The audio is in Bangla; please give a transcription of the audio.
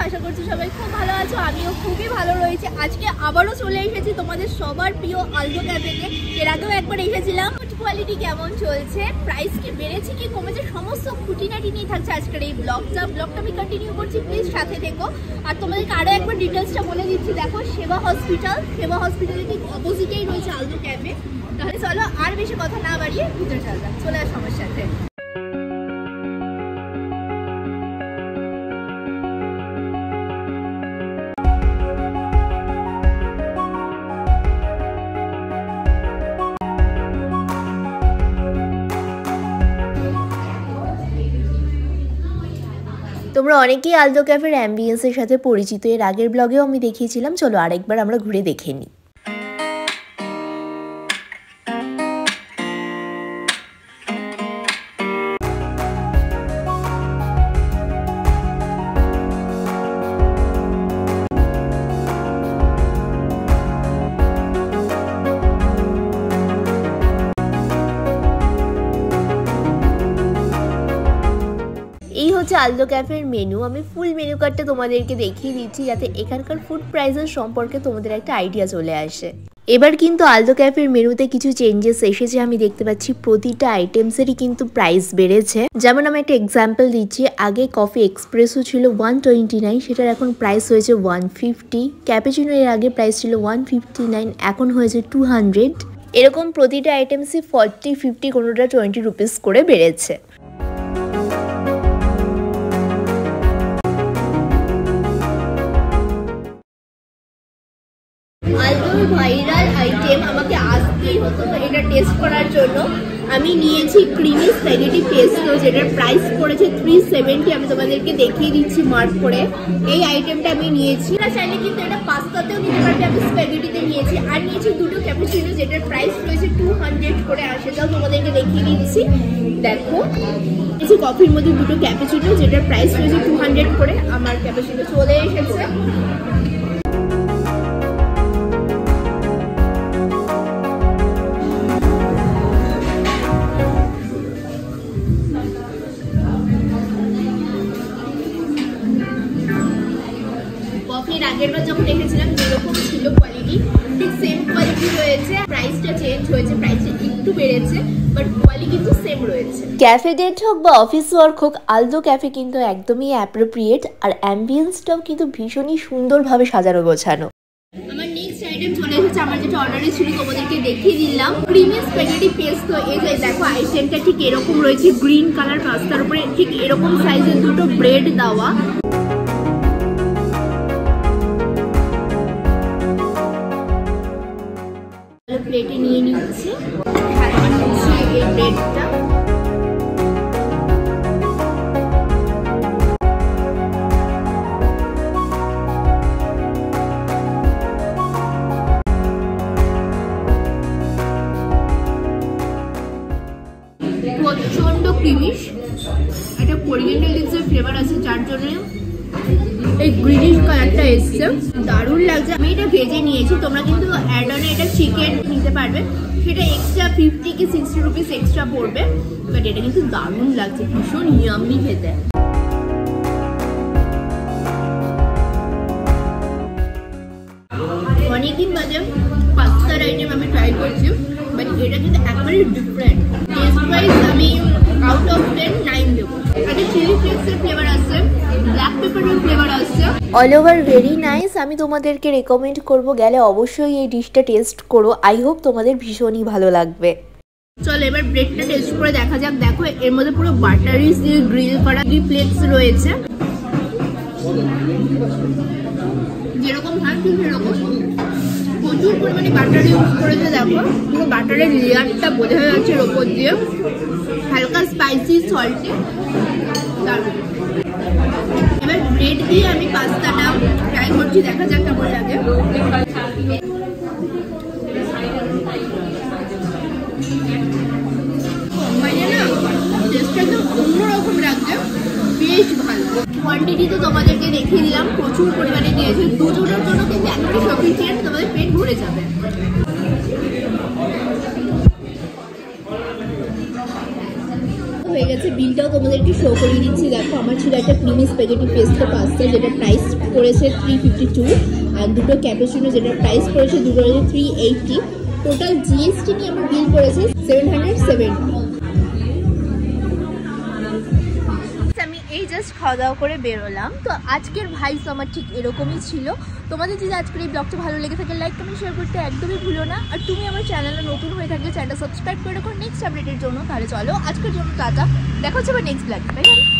আশা করছি সবাই খুব ভালো আছো, আমিও খুবই ভালো রয়েছে। আজকে আবারও চলে এসেছি তোমাদের সবার প্রিয় আলদো ক্যাফেতে। এর আগেও একবার এসেছিলাম। কোয়ালিটি কেমন চলছে, প্রাইস কি বেড়েছে কি কমেছে, সমস্ত খুঁটিনাটি নিয়ে থাকছে আজকের এই ব্লগটা আমি কন্টিনিউ করছি, প্লিজ সাথে থেকো। আর তোমাদেরকে আরও একবার ডিটেলসটা বলে দিচ্ছি। দেখো সেবা হসপিটালের ঠিক অপোজিটেই রয়েছে আলদো ক্যাফে। তাহলে চলো আর বেশি কথা না বাড়িয়ে ভিতরে চলে আসো আমার সাথে। তোমরা অনেকেই আলদো ক্যাফের অ্যাম্বিয়েন্সের সাথে পরিচিত, এর আগের ব্লগেও আমি দেখিয়েছিলাম। চলো আরেকবার আমরা ঘুরে দেখে নিই। এই হচ্ছে আলদো ক্যাফের মেনু। আমি ফুল মেনু কার্ডটা তোমাদেরকে দেখিয়ে দিচ্ছি যাতে এখানকার ফুড প্রাইসের সম্পর্কে তোমাদের একটা আইডিয়া চলে আসে। এবার কিন্তু আলদো ক্যাফের মেনুতে কিছু চেঞ্জেস এসেছে। আমি দেখতে পাচ্ছি প্রতিটা আইটেমসেরই কিন্তু প্রাইস বেড়েছে। যেমন আমি একটা এক্সাম্পল দিচ্ছি, আগে কফি এক্সপ্রেসও ছিল 129, সেটার এখন প্রাইস হয়েছে 150। ক্যাপুচিনো এর আগে প্রাইস ছিল 159, এখন হয়েছে 200। এরকম প্রতিটা আইটেমসই 40, 50, কোনোটা 20 রুপিস করে বেড়েছে। আলদোর ভাইরাল আইটেম আমাকে আসতেই হতো এটা টেস্ট করার জন্য। আমি নিয়েছি ক্রিমি স্প্যাগেটি পেস্টো, যেটার প্রাইস পড়েছে 370। আমি তোমাদেরকে দেখিয়ে দিচ্ছি মার্ক করে। এই আইটেমটা আমি নিয়েছি। না চাইলে কিন্তু এটা পাস্তাতেও নিতে পারবে, আমি স্প্যাগেটিতে নিয়েছি। আর নিয়েছি দুটো ক্যাপুচিনো, যেটার প্রাইস রয়েছে 200 করে। আর সেটাও তোমাদেরকে দেখিয়ে দিচ্ছি। দেখো নিয়েছি কফির মধ্যে দুটো ক্যাপুচিনো, যেটার প্রাইস রয়েছে 200 করে। আমার ক্যাপুচিনো চলে এসেছে। আগের বার যখন দেখেছিলাম যেরকম ছিল কোয়ালিটি, ঠিক সেম কোয়ালিটি রয়েছে। প্রাইসটা চেঞ্জ হয়েছে, প্রাইসটা একটু বেড়েছে, বাট কোয়ালিটি কিন্তু সেম রয়েছে। ক্যাফে ডেট হোক বা অফিস ওয়ার্ক হোক, আলদো ক্যাফে কিন্তু একদমই অ্যাপ্রোপ্রিয়েট। আর অ্যাম্বিয়েন্সটাও কিন্তু ভীষণই সুন্দরভাবে সাজানো গোছানো। আমার নেক্সট আইটেম চলে এসেছে। আমার যেটা অর্ডারে ছিল তোমাদেরকে দেখিয়ে দিলাম, ক্রিমি স্প্যাগেটি পেস্টো। এই যে দেখো আইটেমটা ঠিক এরকম রয়েছে, গ্রিন কালার পাস্তার উপরে ঠিক এরকম সাইজের দুটো ব্রেড দেওয়া। প্লেটে নিয়ে নিচ্ছি এই ব্রেডটা। প্রচন্ড ক্রিমিশ, একটা কোরিয়ান্ডার লিভসের ফ্লেভার আছে, যার জন্য এই গ্রিনিশ কালারটা এসছে, দারুণ লাগছে। আমি এটা ভেজে নিয়েছি, তোমরা কিন্তু অ্যাড অনে এটা চিকেন নিতে পারবে, সেটা এক্সট্রা 50 কি 60 রুপিস এক্সট্রা পড়বে। বাট এটা কিন্তু দারুণ লাগছে, ভীষণ ইয়াম্মি খেতে। অনেকদিন বাদে পাস্তার আইটেম আমি ট্রাই করছি, বাট এটা কিন্তু একবারে ডিফারেন্ট। টেস্ট ওয়াইজ আমি আউট অফ 10 9 দেবো। এটা চিলি ফ্লেক্সের ফ্লেভার আছে, ব্ল্যাক পেপারের ফ্লেভার আছে, অল ওভার ভেরি নাইস। আমি তোমাদেরকে রেকমেন্ড করব, গেলে অবশ্যই এই ডিশটা টেস্ট করো। আই হোপ তোমাদের ভীষণই ভালো লাগবে। চলো এবার ব্রেডটা টেস্ট করে দেখা যাক। দেখো এর মধ্যে পুরো বাটারি গ্রিল করা ফ্লেক্স রয়েছে, যেরকম হয় ঠিক সেরকম। প্রচুর পরিমাণে বাটার ইউজ করেছে। দেখো পুরো বাটারের লেয়ারটা বোঝা যাচ্ছে এর ওপর দিয়ে, হালকা স্পাইসি সল্টি। এবার ব্রেড দিয়ে আমি পাস্তাটা ট্রাই করছি, দেখা যাক কেমন লাগে। মানে না টেস্টটা একদম অন্যরকম লাগছে, বেশ ভালো। কোয়ান্টিটি তো তোমাদেরকে দেখিয়ে দিলাম, প্রচুর পরিমাণে দিয়েছে, দুজনের জন্য কিন্তু এতটা সাফিসিয়েন্ট, তোমাদের পেট ভরে যাবে। হয়ে গেছে, বিলটাও তোমাদেরকে শো করিয়ে দিচ্ছি। দেখো আমার ছিল একটা ক্রিমি স্প্যাগেটি পেস্তো পাস্তা, যেটা প্রাইস করেছে 352, আর দুটো ক্যাপুচিনো যেটা প্রাইস করেছে দুটো 380। টোটাল জিএসটি নিয়ে আমার বিল করেছে 770। আমি এই জাস্ট খাওয়া দাওয়া করে বেরোলাম। তো আজকের ভাইস আমার ঠিক এরকমই ছিল। তোমাদের যদি আজকের এই ব্লগটা ভালো লেগে থাকে লাইক কমেন্ট শেয়ার করতে একদমই ভুলো না। আর তুমি আমার চ্যানেলে নতুন হয়ে থাকলে চ্যানেলটা সাবস্ক্রাইব করে রাখো নেক্সট আপডেটের জন্য। তাহলে চলো আজকের জন্য টাটা, দেখা হচ্ছে আবার নেক্সট ব্লগে। Bye bye.